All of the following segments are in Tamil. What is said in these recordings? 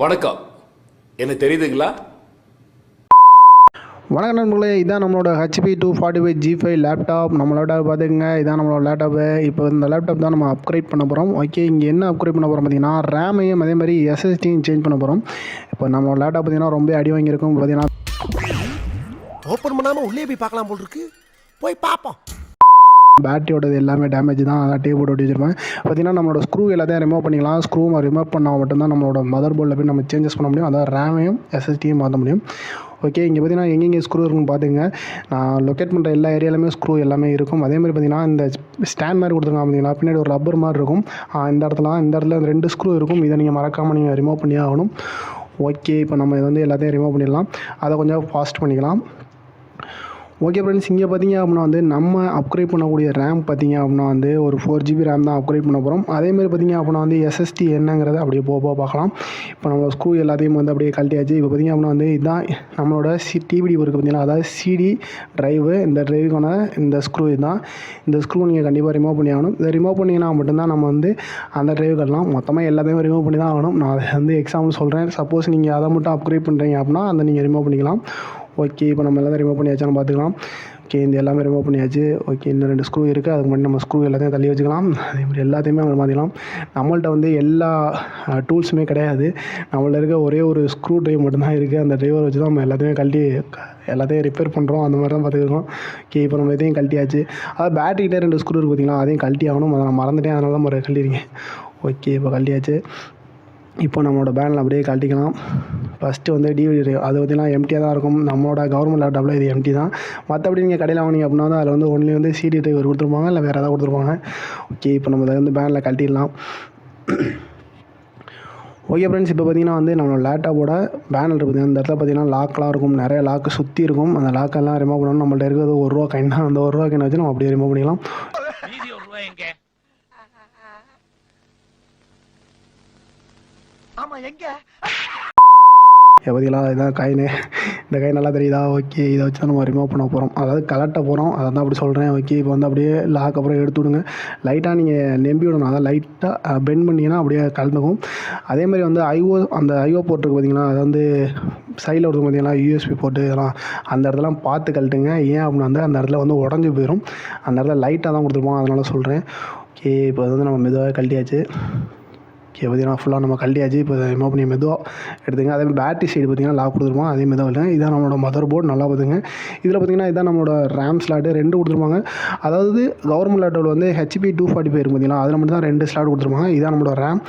வணக்கம். என்ன தெரியுதுங்களா? வணக்கம் நண்பர்களே, இதான் நம்மளோட HP 245 G5 லேப்டாப். நம்ம லேப்டாப் பார்த்துக்குங்க, இதான் நம்மளோட லேப்டாப்பு. இப்போ இந்த லேப்டாப் தான் நம்ம அப்கிரேட் பண்ண போகிறோம். ஓகே, இங்கே என்ன அப்கிரேட் பண்ண போகிறோம் பார்த்தீங்கன்னா, ரேமையும் அதே மாதிரி SSDயும் சேஞ்ச் பண்ண போகிறோம். இப்போ நம்மளோட லேப்டாப் பார்த்தீங்கன்னா ரொம்ப அடி வாங்கியிருக்கும். பார்த்தீங்கன்னா ஓப்பன் பண்ணாமல் உள்ளே போய் பார்க்கலாம் போல் இருக்கு. போய் பார்ப்போம். பேட்டரியோடது எல்லாமே டேமேஜ் தான், அதான் டேப் போட்டு ஒட்டி வச்சிருப்பேன். பார்த்தீங்கன்னா நம்மளோட ஸ்க்ரூ எல்லாத்தையும் ரிமூவ் பண்ணிக்கலாம். ஸ்க்ரூ ரிமூவ் பண்ணால் மட்டும்தான் நம்மளோட மதர் போர்டில் போய் நம்ம சேஞ்சஸ் பண்ண முடியும். அதான் ரேமையும் SSDயும் மாற்ற முடியும். ஓகே, இங்கே பார்த்தீங்கன்னா எங்கெங்கே ஸ்க்ரூ இருக்குன்னு பார்த்துங்க. நான் லொக்கேட் பண்ணுற எல்லா ஏரியாலுமே ஸ்க்ரூ எல்லாமே இருக்கும். அதே மாதிரி பார்த்தீங்கன்னா இந்த ஸ்டாண்ட் மாதிரி கொடுத்துருக்காங்க பார்த்தீங்கன்னா, பின்னாடி ஒரு ரப்பர் மாதிரி இருக்கும். இந்த இடத்துல 2 ஸ்க்ரூ இருக்கும். இதை நீங்கள் மறக்காமல் நீங்கள் ரிமூவ் பண்ணியே ஆகணும். ஓகே, இப்போ நம்ம இதை வந்து எல்லாத்தையும் ரிமூவ் பண்ணிடலாம். அதை கொஞ்சம் ஃபாஸ்ட் பண்ணிக்கலாம். ஓகே ஃப்ரெண்ட்ஸ், இங்கே பார்த்தீங்க அப்படின்னா வந்து நம்ம அப்கிரேட் பண்ணக்கூடிய ரேம் பார்த்தீங்க அப்படின்னா வந்து ஒரு 4GB ரேம் தான் அப்கிரேட் பண்ண போகிறோம். அதேமாதிரி பார்த்தீங்க அப்படின்னா வந்து SSD என்னங்கிறத அப்படியே போக பார்க்கலாம். இப்போ நம்ம ஸ்க்ரூ எல்லாத்தையும் வந்து அப்படியே கழட்டியாச்சு. இப்போ பார்த்தீங்க அப்படின்னா வந்து இதுதான் நம்மளோட டிவிடி இருக்குது பார்த்தீங்கன்னா, அதாவது CD ட்ரைவு. இந்த ட்ரைவுக்கான இந்த ஸ்க்ரூ இதுதான். இந்த ஸ்க்ரூ நீங்கள் கண்டிப்பாக ரிமூவ் பண்ணி ஆகணும். இதை ரிமூவ் பண்ணிங்கன்னா மட்டும்தான் நம்ம வந்து அந்த ட்ரைவுக்கெல்லாம் மொத்தமாக எல்லாத்தையும் ரிமூவ் பண்ணி தான் ஆகணும். நான் அதை வந்து எக்ஸாம்பிள் சொல்கிறேன். சப்போஸ் நீங்கள் அதை மட்டும் அப்கிரேட் பண்ணுறீங்க அப்படின்னா அதை நீங்கள் ரிமூவ் பண்ணிக்கலாம். ஓகே, இப்போ நம்ம எல்லாத்தையும் ரிமூவ் பண்ணியாச்சான்னு பார்த்துக்கலாம். ஓகே, இந்த எல்லாமே ரிமூவ் பண்ணியாச்சு. ஓகே, இன்னும் 2 ஸ்க்ரூ இருக்குது. அதுக்கு முன்னாடி நம்ம ஸ்க்ரூ எல்லாத்தையும் தள்ளி வச்சுக்கலாம். அதேமாதிரி எல்லாத்தையுமே நம்ம மாற்றிக்கலாம். நம்மள்ட்ட வந்து எல்லா டூல்ஸுமே கிடையாது. நம்மள்ட்ட இருக்க ஒரே ஒரு ஸ்க்ரூ ட்ரைவ் மட்டும்தான் இருக்குது. அந்த ட்ரைவர் வச்சு தான் நம்ம எல்லாத்தையுமே கழட்டி எல்லாத்தையும் ரிப்பேர் பண்ணுறோம். அந்த மாதிரி தான் பார்த்துருக்கோம். ஓகே, இப்போ நம்ம இதையும் கழட்டியாச்சு. அதாவது பேட்டரிகிட்டே 2 ஸ்க்ரூ இருக்குது பார்த்தீங்களா, அதையும் கழட்டி ஆகணும். அதை நான் மறந்துட்டேன், அதனால தான் கழட்டிருக்கேன். ஓகே, இப்போ கழட்டியாச்சு. இப்போ நம்மளோட பேனில் அப்படியே கழட்டிக்கலாம். ஃபஸ்ட்டு வந்து டிவிடி அது பார்த்திங்கன்னா எம்டியாக தான் இருக்கும். நம்மளோட கவர்மெண்ட் லேப்டாப்பில் இது எம்டி தான். மற்றபடி நீங்கள் கடையில் வாங்கினீங்க அப்படின்னா தான் அதில் வந்து ஒன்லி வந்து CD ட்ரைவர் கொடுத்துருப்பாங்க, இல்லை வேறு ஏதாவது கொடுத்துருப்பாங்க. ஓகே, இப்போ நம்ம அதை வந்து பேனில் கழட்டிடலாம். ஓகே ஃப்ரெண்ட்ஸ், இப்போ பார்த்தீங்கன்னா வந்து நம்மளோட லேப்டாப்போட பேனல் இருக்குது. அந்த இடத்துல பார்த்தீங்கன்னா லாக்லாம் இருக்கும், நிறைய லாக்கு சுற்றி இருக்கும். அந்த லாக்கெல்லாம் ரிமூவ் பண்ணணும். நம்மள்ட்ட இருக்கிறது ₹1 காயின் தான். அந்த ₹1 காயின் வச்சு நம்ம அப்படியே ரிமூவ் பண்ணிக்கலாம். ஆமா, எங்க பார்த்தீங்களா, இதுதான் காயின். இந்த காயின் நல்லா தெரியுதா? ஓகே, இதை வச்சு தான் நம்ம ரிமூவ் பண்ண போகிறோம், அதாவது கலட்ட போகிறோம். அதை தான் அப்படி சொல்கிறேன். ஓகே, இப்போ வந்து அப்படியே லாக் அப்புறம் எடுத்து விடுங்க. லைட்டாக நீங்கள் நம்பி விடணும். அதாவது லைட்டாக பெண்ட் பண்ணிங்கன்னா அப்படியே கலந்துக்கும். அதேமாதிரி வந்து அந்த ஐஓ போர்ட் இருக்குது பார்த்தீங்கன்னா, அது வந்து சைடில் வருது பார்த்தீங்கன்னா, USB போர்ட்டு இதெல்லாம் அந்த இடத்துலாம் பார்த்து கழட்டுங்க. ஏன் அப்படின்னா வந்து அந்த இடத்துல வந்து உடஞ்சி போயிடும். அந்த இடத்துல லைட்டாக தான் கொடுத்துருப்போம், அதனால சொல்கிறேன். ஓகே, இப்போ வந்து நம்ம மெதுவாக கழட்டியாச்சு. ஓகே, பார்த்தீங்கன்னா ஃபுல்லாக நம்ம கழட்டியாச்சு. இப்போ ரிமூவ் பண்ணி மெதுவாக எடுத்துங்க. அதே பேட்டரி சைடு பார்த்திங்கன்னா லாக் கொடுத்துருப்போம், அதே மெதுவாக இல்லை. இதான் நம்மளோட மதர் போர்டு. நல்லா பார்த்துங்க. இதில் பார்த்திங்கன்னா இதான் நம்மளோட ரேம் ஸ்லாட்டு 2 கொடுத்துருப்பாங்க. அதாவது கவர்மெண்ட் லேப்டாப்பில் வந்து HP 245 இருக்குது பார்த்தீங்கன்னா, அதில் மட்டும் தான் 2 ஸ்லாட் கொடுத்துருப்பாங்க. இதான் நம்மளோட ரேம்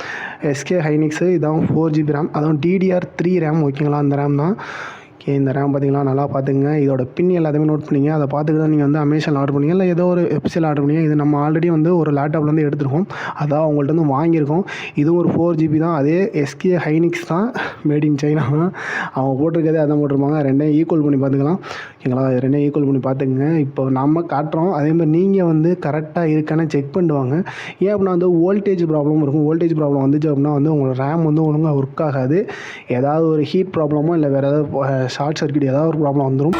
SK hynix. இதான் 4GB ரேம், அதுவும் DDR3 ரேம். ஓகேங்களா, அந்த ரேம் தான். ஓகே, இந்த ரேம் பார்த்திங்களா, நல்லா பார்த்துங்க. இதோட பின் எல்லாத்தையுமே நோட் பண்ணிங்க. அதை பார்த்துட்டு தான் நீங்கள் வந்து அமேசானில் ஆர்டர் பண்ணிங்க, இல்லை ஏதோ ஒரு வெப்சைட்டில் ஆர்டர் பண்ணிங்க. இது நம்ம ஆல்ரெடி வந்து ஒரு லேப்டாப்லேருந்து எடுத்துருக்கோம், அதான் அவங்கள்ட்ட வந்து வாங்கியிருக்கோம். இதுவும் ஒரு 4GB தான். அதே SK hynix தான், மேட் இன் சைனா தான். அவங்க போட்டிருக்கதே அதான் போட்டிருப்பாங்க. 2 ஈக்குவல் பண்ணி பார்த்துக்கலாம். ஓகேங்களா, 2 ஈக்குவல் பண்ணி பார்த்துக்குங்க. இப்போ நம்ம காட்டுறோம், அதேமாதிரி நீங்கள் வந்து கரெக்டாக இருக்கானே செக் பண்ணிடுவாங்க. ஏன் அப்படின்னா வந்து வோல்டேஜ் ப்ராப்ளம் இருக்கும். வோல்டேஜ் ப்ராப்ளம் வந்துச்சு அப்படின்னா வந்து உங்களோட ரேம் வந்து ஒழுங்காக ஒர்க் ஆகாது. ஏதாவது ஒரு ஹீட் ப்ராப்ளமோ இல்லை வேறு ஏதாவது ஷார்ட் சர்க்யூட் ஏதாவது ஒரு ப்ராப்ளம் வந்துடும்.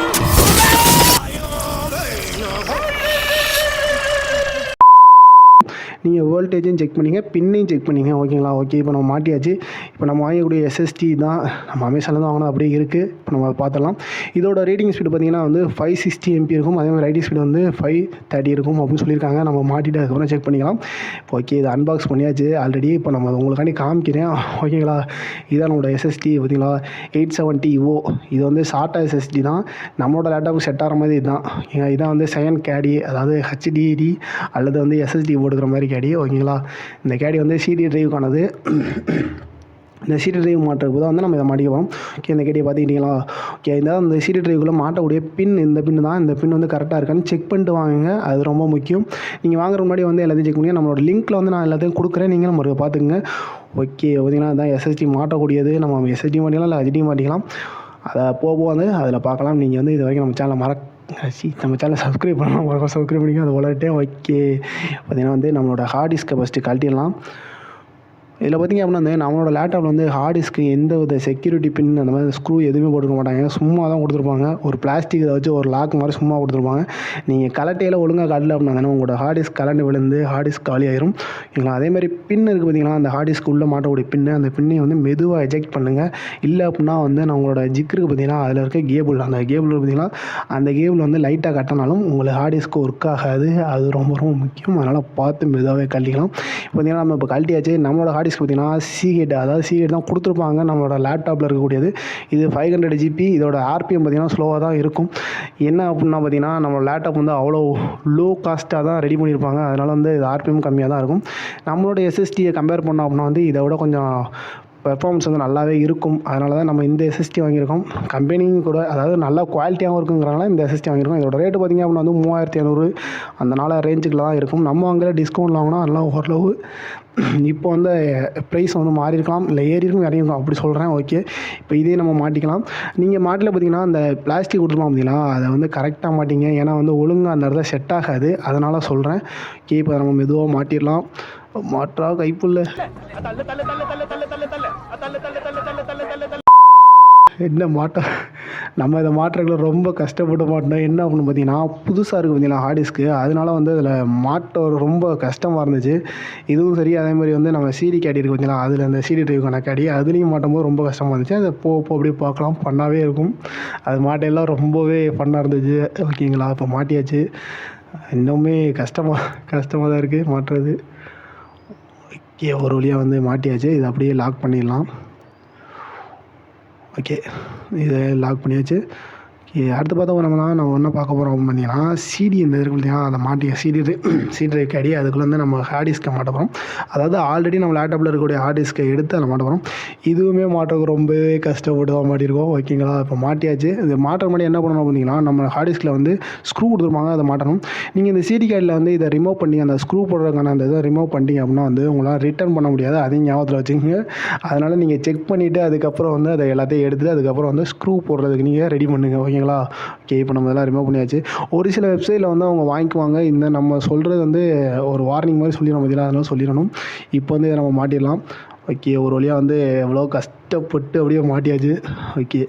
நீங்கள் வோல்டேஜையும் செக் பண்ணிங்க, பின்னையும் செக் பண்ணிங்க. ஓகேங்களா, ஓகே, இப்போ நம்ம மாட்டியாச்சு. இப்போ நம்ம வாங்கக்கூடிய SSD தான் நம்ம அமேசானில் தான் வாங்கினது, அப்படியே இருக்குது. இப்போ நம்ம பார்த்துடலாம். இதோட ரீடிங் ஸ்பீடு பார்த்திங்கன்னா வந்து 560 MB இருக்கும். அதே மாதிரி ரைட்டிங் ஸ்பீடு வந்து 530 இருக்கும் அப்படின்னு சொல்லியிருக்காங்க. நம்ம மாட்டிட்டு அதுக்கப்புறம் செக் பண்ணிக்கலாம். ஓகே, இது அன்பாக்ஸ் பண்ணியாச்சு ஆல்ரெடி. இப்போ நம்ம உங்களுக்காண்டி காமிக்கிறேன். ஓகேங்களா, இதான் நம்மளோட SSD பார்த்திங்களா, 870O. இது வந்து SATA SSD தான். நம்மளோட லேப்டாப்புக்கு செட் ஆகிற மாதிரி இதுதான். இதான் வந்து செகண்ட் கேடி, அதாவது HDD அல்லது வந்து SSD போட்டுக்கிற மாதிரி கேடி. ஓகேங்களா, இந்த கேடி வந்து CD ட்ரைவுக்கானது. இந்த CD ட்ரைவ் மாட்டுறதுக்கு தான் வந்து நம்ம இதை மாட்டிக்குவோம். ஓகே, இந்த கேடியை பார்த்துக்கிட்டீங்களா? ஓகே, இந்த CD ட்ரைவுக்குள்ளே மாட்டக்கூடிய பின் இந்த பின் தான். இந்த பின் வந்து கரெக்டாக இருக்கான்னு செக் பண்ணிட்டு வாங்குங்க, அது ரொம்ப முக்கியம். நீங்கள் வாங்குற முன்னாடி வந்து எல்லாத்தையும் செக் பண்ணி நம்மளோட லிங்க்கில் வந்து நான் எல்லாத்தையும் கொடுக்குறேன், நீங்களும் ஒரு பார்த்துக்குங்க. ஓகே, பார்த்திங்கன்னா அதுதான் SSD மாட்டக்கூடியது. நம்ம SSD மாட்டிக்கலாம், இல்லை HD மாட்டிக்கலாம். அதை போக வந்து அதில் பார்க்கலாம். நீங்கள் வந்து இது வரைக்கும் நம்ம சேனலை நம்ம சேனலை சப்ஸ்கிரைப் பண்ணலாம், சப்ஸ்கிரைப் பண்ணிக்க, அதை வளர்ட்டேன். ஓகே, பார்த்திங்கன்னா வந்து நம்மளோட ஹார்ட் டிஸ்கை ஃபஸ்ட்டு கழட்டிடலாம். இதில் பார்த்திங்க அப்படின்னா வந்து நம்மளோட லேப்டாப்பில் வந்து ஹார்ட் டிஸ்க்கு எந்த வித செக்யூரிட்டி பின் அந்த மாதிரி ஸ்க்ரூ எதுவுமே போட்டுக்க மாட்டாங்க. சும்மா தான் கொடுத்துருப்பாங்க. ஒரு பிளாஸ்டிக் இதை வச்சு ஒரு லாக் மாதிரி சும்மா கொடுத்துருப்பாங்க. நீங்கள் கலட்டையில் ஒழுங்காக கலட்டல அப்படின்னா தானே உங்களோட ஹார்ட் டிஸ்க் கலண்டு விழுந்து ஹார்ட் டிஸ்க் காலி ஆயிரும். இல்லைங்களா? அதேமாதிரி பின் இருக்குது பார்த்திங்களா, அந்த ஹார்ட் டிஸ்க் உள்ளே மாட்டக்கூடிய பின்னு, அந்த பின்னை வந்து மெதுவாக எஜெக்ட் பண்ணுங்கள். இல்லை அப்படின்னா வந்து நம்மளோட ஜிக்கு பார்த்திங்கன்னா அதில் இருக்க கேபிள், அந்த கேபிள் பார்த்திங்கன்னா அந்த கேபிள் வந்து லைட்டாக கட்டினாலும் உங்களுக்கு ஹார்ட் டிஸ்க் ஒர்க் ஆகாது. அது ரொம்ப ரொம்ப முக்கியம். அதனால் பார்த்து மெதுவாகவே கழட்டிக்கலாம். பார்த்திங்கன்னா நம்ம இப்போ கழட்டியாச்சு. நம்மளோட ஹார்ட் டிஸ்க் பார்த்திங்கன்னா C8, அதாவது C8 தான் கொடுத்துருப்பாங்க நம்மளோட லேப்டாப்பில் இருக்கக்கூடியது. இது 500 GB. இதோட RPM பார்த்திங்கன்னா ஸ்லோவாக தான் இருக்கும். என்ன அப்படின்னா பார்த்திங்கன்னா நம்ம லேப்டாப் வந்து அவ்வளோ லோ காஸ்ட்டாக தான் ரெடி பண்ணியிருப்பாங்க. அதனால் வந்து இது RPM கம்மியாக தான் இருக்கும். நம்மளோட SSDயை கம்பேர் பண்ணோம் அப்படின்னா வந்து இதை விட கொஞ்சம் பெர்ஃபார்மன்ஸ் வந்து நல்லாவே இருக்கும். அதனால தான் நம்ம இந்த SSD வாங்கியிருக்கோம். கம்பெனியும் கூட அதாவது நல்லா குவாலிட்டியாகவும் இருக்குங்கிறனால இந்த SSD வாங்கியிருக்கோம். இதோட ரேட்டு பார்த்திங்க அப்படின்னா வந்து 3500 அந்த நாள் ரேஞ்சுக்குள்ள தான் இருக்கும். நம்ம வாங்கல டிஸ்கவுண்ட் வாங்கினா அதெல்லாம் ஓரளவு இப்போ வந்து ப்ரைஸ் வந்து மாறி இருக்கலாம், இல்லை ஏறி இருக்கும் இறங்கிருக்கும் அப்படி சொல்கிறேன். ஓகே, இப்போ இதே நம்ம மாட்டிக்கலாம். நீங்கள் மாட்டில் பார்த்திங்கன்னா அந்த பிளாஸ்டிக் கொடுத்துருப்போம் அப்படின்னா அதை வந்து கரெக்டாக மாட்டிங்க. ஏன்னா வந்து ஒழுங்காக அந்த இடத்துல செட் ஆகாது. அதனால் சொல்கிறேன். ஓகே, இப்போ நம்ம மெதுவாக மாட்டிடலாம். மாற்றா கைப்புள்ள என்ன மாட்டா நம்ம இதை மாற்றங்களை ரொம்ப கஷ்டப்பட்டு மாட்டோம். என்ன அப்படின்னு பார்த்தீங்கன்னா புதுசாக இருக்குது பார்த்தீங்கன்னா ஹார்ட் டிஸ்க்கு. அதனால வந்து அதில் மாட்ட ரொம்ப கஷ்டமாக இருந்துச்சு. இதுவும் சரி. அதே மாதிரி வந்து நம்ம CD கேடி இருக்குது பார்த்தீங்கன்னா, அதில் அந்த CD டிரைவுக்கான கேடி அதுலேயும் மாட்டும்போது ரொம்ப கஷ்டமாக இருந்துச்சு. அதை அப்படியே பார்க்கலாம், ஃபன்னாகவே இருக்கும். அது மாட்டையெல்லாம் ரொம்பவே ஃபன்னாக இருந்துச்சு. ஓகேங்களா? இப்போ மாட்டியாச்சு. இன்னுமே கஷ்டமாக தான் இருக்குது மாட்டுறது. ஓகே, ஒரு வழியாக வந்து மாட்டியாச்சு. இதை அப்படியே லாக் பண்ணிடலாம். ஓகே, இதை லாக் பண்ணியாச்சு. அடுத்து பார்த்தா நம்ம என்ன பார்க்க போகிறோம் அப்படின்னு பார்த்தீங்கன்னா சிடி இந்த இருக்கு இல்லையா, அதை மாட்டி CD டிரைவ் கேடி அதுக்குள்ளே வந்து நம்ம ஹார்ட் டிஸ்க்கை மாட்ட போகிறோம். அதாவது ஆல்ரெடி நம்ம லேப்டாப்பில் இருக்கக்கூடிய ஹார்ட் டிஸ்க்கை எடுத்து அதை மாட்ட போகிறோம். இதுவுமே மாட்டுறதுக்கு ரொம்பவே கஷ்டப்பட்டு தான் மாட்டியிருக்கோம். ஓகேங்களா? இப்போ மாட்டியாச்சு. இது மாட்டுற மாதிரி என்ன பண்ணணும் பார்த்தீங்கன்னா நம்ம ஹார்ட் டிஸ்கில் வந்து ஸ்க்ரூ கொடுத்துருப்பாங்க, அதை மாட்டணும். நீங்கள் இந்த CD கேடியில் வந்து இதை ரிமூவ் பண்ணி அந்த ஸ்க்ரூ போடுறதுக்கான அந்த இதை ரிமூவ் பண்ணிட்டீங்க அப்படின்னா வந்து உங்களால் ரிட்டர்ன் பண்ண முடியாது. அதையும் ஞாபகத்தில் வச்சுக்கோங்க. அதனால் நீங்கள் செக் பண்ணிவிட்டு அதுக்கப்புறம் வந்து அதை எல்லாத்தையும் எடுத்துகிட்டு அதுக்கப்புறம் வந்து ஸ்க்ரூ போடுறதுக்கு நீங்கள் ரெடி பண்ணுங்கள். ஓகேங்களா? ஓகே, இப்போ நம்ம இதெல்லாம் ரிமூவ் பண்ணியாச்சு. ஒரு சில வெப்சைட்டில் வந்து அவங்க வாங்கிக்குவாங்க. இந்த நம்ம சொல்கிறது வந்து ஒரு வார்னிங் மாதிரி சொல்லிடணும் பார்த்தீங்களா, அதனால சொல்லிடணும். இப்போ வந்து இதை நம்ம மாட்டிடலாம். ஓகே, ஒரு வழியாக வந்து எவ்வளோ கஷ்டப்பட்டு அப்படியே மாட்டியாச்சு. ஓகே,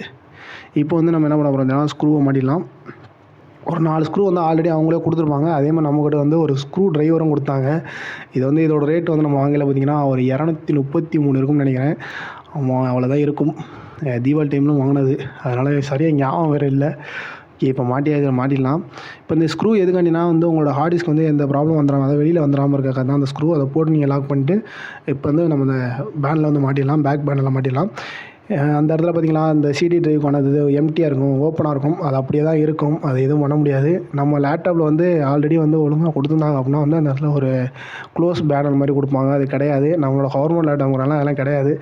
இப்போ வந்து நம்ம என்ன பண்ண போகிறோம், ஸ்க்ரூவை மாட்டிடலாம். ஒரு 4 ஸ்க்ரூ வந்து ஆல்ரெடி அவங்களே கொடுத்துருப்பாங்க. அதே மாதிரி நம்மக்கிட்ட வந்து ஒரு ஸ்க்ரூ டிரைவரும் கொடுத்தாங்க. இது வந்து இதோட ரேட் வந்து நம்ம வாங்கல பார்த்திங்கன்னா ஒரு 233 இருக்கும்னு நினைக்கிறேன். ஆமாம், அவ்வளோதான் இருக்கும். தீபாவளி டைமில் வாங்கினது, அதனால் சரியாக ஞாபகம் வேறு இல்லை. ஓகே, இப்போ மாட்டிடலாம். இப்போ இந்த ஸ்க்ரூ எதுக்காண்டினா வந்து உங்களோட ஹார்ட் டிஸ்க் வந்து எந்த ப்ராப்ளம் வந்துடாமல், அதை வெளியில் வந்துடாமல் இருக்காது தான் அந்த ஸ்க்ரூ. அதை போட்டு நீங்கள் லாக் பண்ணிட்டு இப்போ வந்து நம்ம இந்த பேனில் வந்து மாட்டிடலாம், பேக் பேனில் மாட்டிடலாம். அந்த இடத்துல பார்த்திங்களா அந்த CD டிரைவுக்கான இது எம்டியாக இருக்கும், ஓப்பனாக இருக்கும். அது அப்படியே தான் இருக்கும். அது எதுவும் பண்ண முடியாது. நம்ம லேப்டாப்பில் வந்து ஆல்ரெடி வந்து ஒழுங்காக கொடுத்துருந்தாங்க அப்படின்னா வந்து அந்த இடத்துல ஒரு க்ளோஸ் பேனல் மாதிரி கொடுப்பாங்க. அது கிடையாது. நம்மளோட கவர்மெண்ட் லேப்டாப்ங்கிறனால அதெல்லாம் கிடையாது.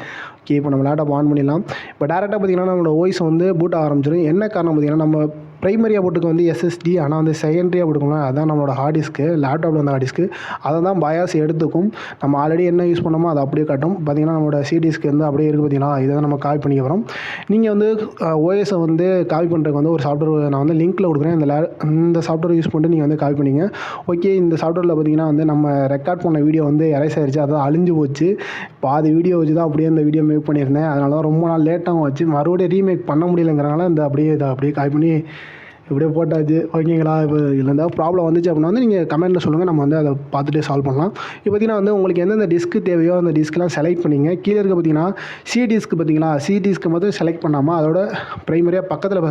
ஓகே, இப்போ நம்ம லேப்டாப் ஆன் பண்ணிடலாம். இப்போ டேரெக்டாக பார்த்திங்கன்னா நம்மளோட வாய்ஸ் வந்து பூட் ஆரம்பிச்சிடும். என்ன காரணம் பார்த்திங்கன்னா நம்ம ப்ரைமரியாக போட்டுக்கு வந்து SSD, ஆனால் வந்து செகண்டரியாக போட்டுக்கணும். அதுதான் நம்மளோட ஹார்ட் டிஸ்க்கு, லேப்டாப்பில் வந்து ஹார்ட் டிஸ்க்கு. அதை தான் பயாஸ் எடுத்துக்கும். நம்ம ஆல்ரெடி என்ன யூஸ் பண்ணோமோ அதை அப்படியே காட்டும். பார்த்திங்கன்னா நம்மளோட CD டிஸ்க்கு வந்து அப்படியே இருக்குது பார்த்திங்களா, இதை தான் நம்ம காப்பி பண்ணிக்க போகிறோம். நீங்கள் வந்து OSஐ வந்து காப்பி பண்ணுறதுக்கு வந்து ஒரு சாஃப்ட்வேர் நான் வந்து லிங்க்கில் கொடுக்குறேன். இந்த சாஃப்ட்வேர் யூஸ் பண்ணிட்டு நீங்கள் வந்து காப்பி பண்ணிங்க. ஓகே, இந்த சாஃப்ட்வேரில் பார்த்திங்கன்னா வந்து நம்ம ரெக்கார்ட் பண்ண வீடியோ வந்து எரேஸ் ஆயிடுச்சு. அதான் அழிஞ்சு போச்சு. பாதி வீடியோ வச்சு தான் அப்படியே இந்த வீடியோ மேக் பண்ணியிருந்தேன். அதனால தான் ரொம்ப நாள் லேட்டாகவும் வச்சு மறுபடியும் ரீமேக் பண்ண முடியலைங்கிறனால இதை அப்படியே காப்பி பண்ணி இப்படியே போட்டாச்சு. ஓகேங்களா? இப்போ இதில் இருந்தால் ப்ராப்ளம் வந்துச்சு அப்படின்னா வந்து நீங்கள் கமெண்ட்டில் சொல்லுங்கள், நம்ம வந்து அதை பார்த்துட்டு சால்வ் பண்ணலாம். இப்போ பார்த்திங்கன்னா வந்து உங்களுக்கு எந்தெந்த டிஸ்க்கு தேவையோ அந்த டிஸ்க்கெலாம் செலக்ட் பண்ணிங்க. கீழே இருக்க பார்த்திங்கன்னா டிஸ்க்கு பார்த்திங்களா, டிஸ்க்கு மட்டும் செலக்ட் பண்ணாமல் அதோட ப்ரைமரியாக பக்கத்தில்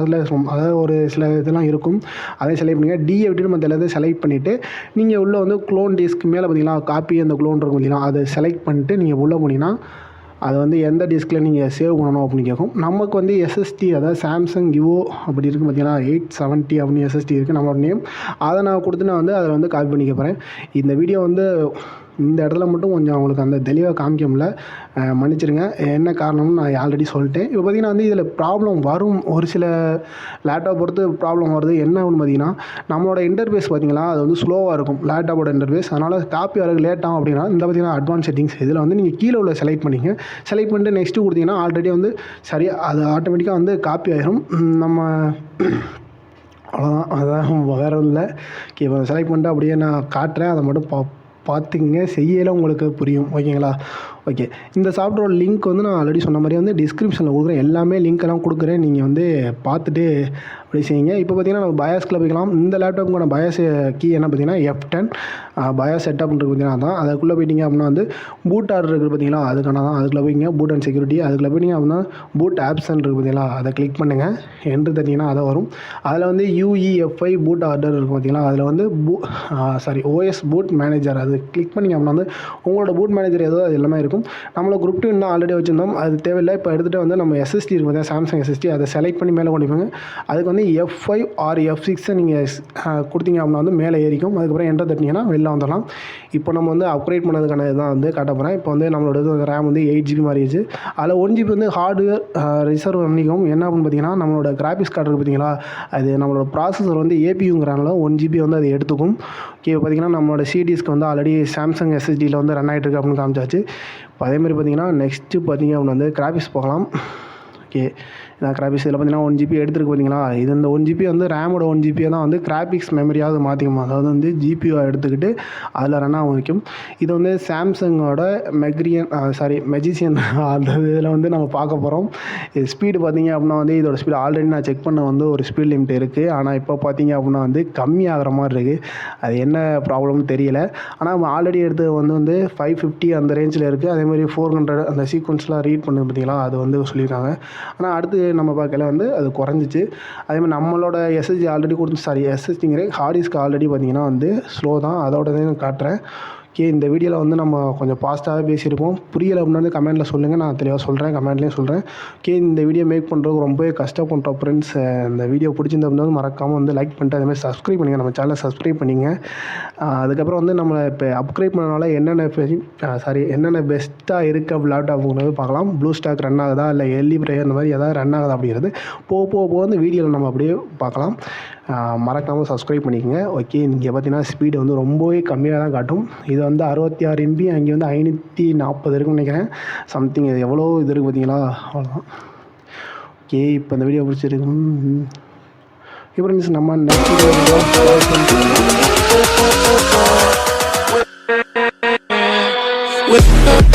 அதாவது ஒரு சில இதெல்லாம் இருக்கும், அதை செலக்ட் பண்ணிங்க. டியை விட்டுட்டு மற்ற எல்லாத்தையும் செலக்ட் பண்ணிவிட்டு நீங்கள் உள்ளே வந்து க்ளோன் டிஸ்க் மேலே பார்த்திங்கன்னா காப்பி அந்த க்ளோன் இருக்கும் பார்த்திங்கன்னா, அதை செலக்ட் பண்ணிட்டு நீங்கள் உள்ளே போனீங்கன்னா அது வந்து எந்த டிஸ்கில் நீங்கள் சேவ் பண்ணணும் அப்படின்னு கேட்கும். நமக்கு வந்து SSD, அதாவது சாம்சங் இவோ அப்படி இருக்குது பார்த்தீங்கன்னா 870 அப்படின்னு SSD இருக்குது நம்மளோட நேம். அதை நான் கொடுத்து நான் வந்து அதில் வந்து காப்பி பண்ணிக்க போகிறேன். இந்த வீடியோ வந்து இந்த இடத்துல மட்டும் கொஞ்சம் அவங்களுக்கு அந்த தெளிவாக காமிக்க முடியல, மன்னிச்சிருங்க. என்ன காரணம்னு நான் ஆல்ரெடி சொல்லிட்டேன். இப்போ பார்த்திங்கன்னா வந்து இதில் ப்ராப்ளம் வரும். ஒரு சில லேப்டாப் பொறுத்து ப்ராப்ளம் வருது. என்ன ஒன்று பார்த்திங்கன்னா நம்மளோட இன்டர்ஃபேஸ் பார்த்திங்களா அது வந்து ஸ்லோவாக இருக்கும் லேப்டாப்போட இன்டர்ஃபேஸ். அதனால் காப்பி வரக்கு லேட் ஆகும். அப்படின்னா இந்த பார்த்திங்கன்னா அட்வான்ஸ் செட்டிங்ஸ் இதில் வந்து நீங்கள் கீழே உள்ள செலக்ட் பண்ணிவிட்டு நெக்ஸ்ட்டு கொடுத்தீங்கன்னா ஆல்ரெடி வந்து சரியாக அது ஆட்டோமேட்டிக்காக வந்து காப்பி ஆகிரும். நம்ம அவ்வளோதான், அதுதான் வேறு இல்லை. இப்போ செலக்ட் பண்ணிட்டு அப்படியே நான் காட்டுறேன், அதை மட்டும் பார்த்துங்க. செய்யலாம் உங்களுக்கு புரியும். ஓகேங்களா? ஓகே, இந்த சாஃப்ட்வேரோட லிங்க் வந்து நான் ஆல்ரெடி சொன்ன மாதிரி வந்து டிஸ்கிரிப்ஷனில் கொடுக்குறேன். எல்லாமே லிங்க் எல்லாம் கொடுக்குறேன், நீங்கள் வந்து பார்த்துட்டு அப்படி செய்யுங்க. இப்போ பார்த்தீங்கன்னா நம்ம பயாஸ்கில் போய்க்கலாம். இந்த லேப்டாப்புக்கான பயாஸ் கீ என்ன பார்த்தீங்கன்னா F10 பயாஸ் செட்டப்ன்றது பார்த்தீங்கன்னா தான். அதுக்குள்ளே போயிட்டீங்க அப்படின்னா வந்து பூட் ஆர்டர் இருக்குது பார்த்தீங்களா, அதுக்கான தான். அதுக்குள்ளே போய்ங்க பூட் அண்ட் செக்யூரிட்டி, அதுக்குள்ளே போயிட்டீங்க அப்படின்னா பூட் ஆப்ஷன் இருக்குது பார்த்தீங்களா, அதை கிளிக் பண்ணுங்கள். என்று தட்டிங்கன்னா அதை வரும். அதில் வந்து UEFI பூட் ஆர்டர் இருக்குது பார்த்தீங்களா, அதில் வந்து OS பூட் மேனேஜர், அது கிளிக் பண்ணிங்க அப்படின்னா வந்து உங்களோட பூட் மேனேஜர் ஏதோ அது எல்லாமே இருக்கும். நம்மளை குரூப் 2 இன்னும் ஆல்ரெடி வச்சுருந்தோம், அது தேவையில்லை. இப்போ எடுத்துகிட்டு வந்து நம்ம SSD இருக்குது பார்த்தீங்கன்னா சாம்சங் SSD, அதை செலக்ட் பண்ணி மேலே கொண்டு போங்க. அதுக்கு வந்து F5 or F6 நீங்கள் கொடுத்தீங்க அப்படின்னா வந்து மேலே ஏறிக்கும். அதுக்கப்புறம் என்டர் தட்டினீங்கன்னா வெளில வந்துடலாம். இப்போ நம்ம வந்து அப்கிரேட் பண்ணதுக்கான இதுதான் வந்து காட்ட போகிறேன். இப்போ வந்து நம்மளோட ரேம் வந்து 8GB மாறிடுச்சு. அதில் 1GB வந்து ஹார்ட்வேர் ரிசர்வ் பண்ணிக்கும். என்ன அப்படின்னு பார்த்தீங்கன்னா நம்மளோட கிராஃபிக்ஸ் கார்டு இருக்குது பார்த்தீங்களா, அது நம்மளோட ப்ராசஸர் வந்து APUங்கிறனால 1GB வந்து அது எடுத்துக்கும். ஓகே, பார்த்தீங்கன்னா நம்மளோட சிடிஸ்க்கு வந்து ஆல்ரெடி சாம்சங் SSDயில் வந்து ரன் ஆகிட்டு இருக்கு அப்படின்னு காமிச்சாச்சு. இப்போ அதேமாதிரி பார்த்தீங்கன்னா நெக்ஸ்ட்டு பார்த்தீங்க அப்படின்னா வந்து கிராஃபிக்ஸ் போகலாம். ஓகே, நான் கிராஃபிக்ஸ் இதில் பார்த்தீங்கன்னா 1GB எடுத்துருக்கு பார்த்தீங்களா, இது இந்த 1GB வந்து ரேமோட 1GB தான் வந்து கிராஃபிக்ஸ் மெமரியாவது மாற்றிக்குமா, அதாவது வந்து GPU எடுத்துக்கிட்டு அதில் ரன் ஆக வைக்கும். இது வந்து சாம்சங்கோட மெஜிஷியன் அந்த இதில் வந்து நம்ம பார்க்க போகிறோம். இது ஸ்பீடு பார்த்தீங்க அப்படின்னா வந்து இதோட ஸ்பீடு ஆல்ரெடி நான் செக் பண்ண வந்து ஒரு ஸ்பீட் லிமிட் இருக்குது. ஆனால் இப்போ பார்த்தீங்க அப்படின்னா வந்து கம்மியாகிற மாதிரி இருக்குது. அது என்ன ப்ராப்ளம்னு தெரியல. ஆனால் ஆல்ரெடி எடுத்து வந்து 550 அந்த ரேஞ்சில் இருக்குது. அதேமாதிரி 400 அந்த சீக்வன்ஸ்லாம் ரீட் பண்ணு பார்த்தீங்களா, அது வந்து சொல்லியிருக்காங்க. ஆனால் அடுத்து நம்ம பார்க்கல வந்து அது குறைஞ்சிச்சு. அதேமாதிரி நம்மளோட SSD ஆல்ரெடி SSDங்கிற ஹார்ட் டிஸ்க் ஆல்ரெடி பார்த்தீங்கன்னா வந்து ஸ்லோ தான், அதோட தான் காட்டுறேன். ஓகே, இந்த வீடியோவில் வந்து நம்ம கொஞ்சம் ஃபாஸ்ட்டாகவே பேசியிருப்போம். புரியலை அப்படின்னா வந்து கமெண்ட்டில் சொல்லுங்கள், நான் தெளிவாக சொல்கிறேன், கமெண்ட்லேயும் சொல்கிறேன். ஓகே, இந்த வீடியோ மேக் பண்ணுறதுக்கு ரொம்பவே கஷ்டப்படுறோம் ஃப்ரெண்ட்ஸ். இந்த வீடியோ பிடிச்சிருந்தா வந்து மறக்காமல் வந்து லைக் பண்ணிட்டு அதேமாதிரி சப்ஸ்கிரைப் பண்ணிங்க, நம்ம சேனலை சப்ஸ்கிரைப் பண்ணிங்க. அதுக்கப்புறம் வந்து நம்மளை இப்போ அப்கிரேட் பண்ணனால என்னென்ன பெஸ்ட்டாக இருக்குது லேப்டாப்புங்கிறது பார்க்கலாம். ப்ளூ ஸ்டாக் ரன் ஆகுதா இல்லை எல்இ ப்ரேயர் அந்த மாதிரி எதாவது ரன் ஆகுதா அப்படிங்கிறது போக வந்து வீடியோவில் நம்ம அப்படியே பார்க்கலாம். மறக்காமல் சப்ஸ்கிரைப் பண்ணிக்கோங்க. ஓகே, இங்கே பார்த்தீங்கன்னா ஸ்பீடு வந்து ரொம்பவே கம்மியாக தான் காட்டும். இது வந்து 66 MB, அங்கே வந்து 540 இருக்குன்னு நினைக்கிறேன். சம்திங் இது எவ்வளோ இது இருக்குது பார்த்தீங்களா, அவ்வளோதான். ஓகே, இப்போ இந்த வீடியோ பிடிச்சிருக்கு. இப்போ நம்ம நெக்ஸ்ட்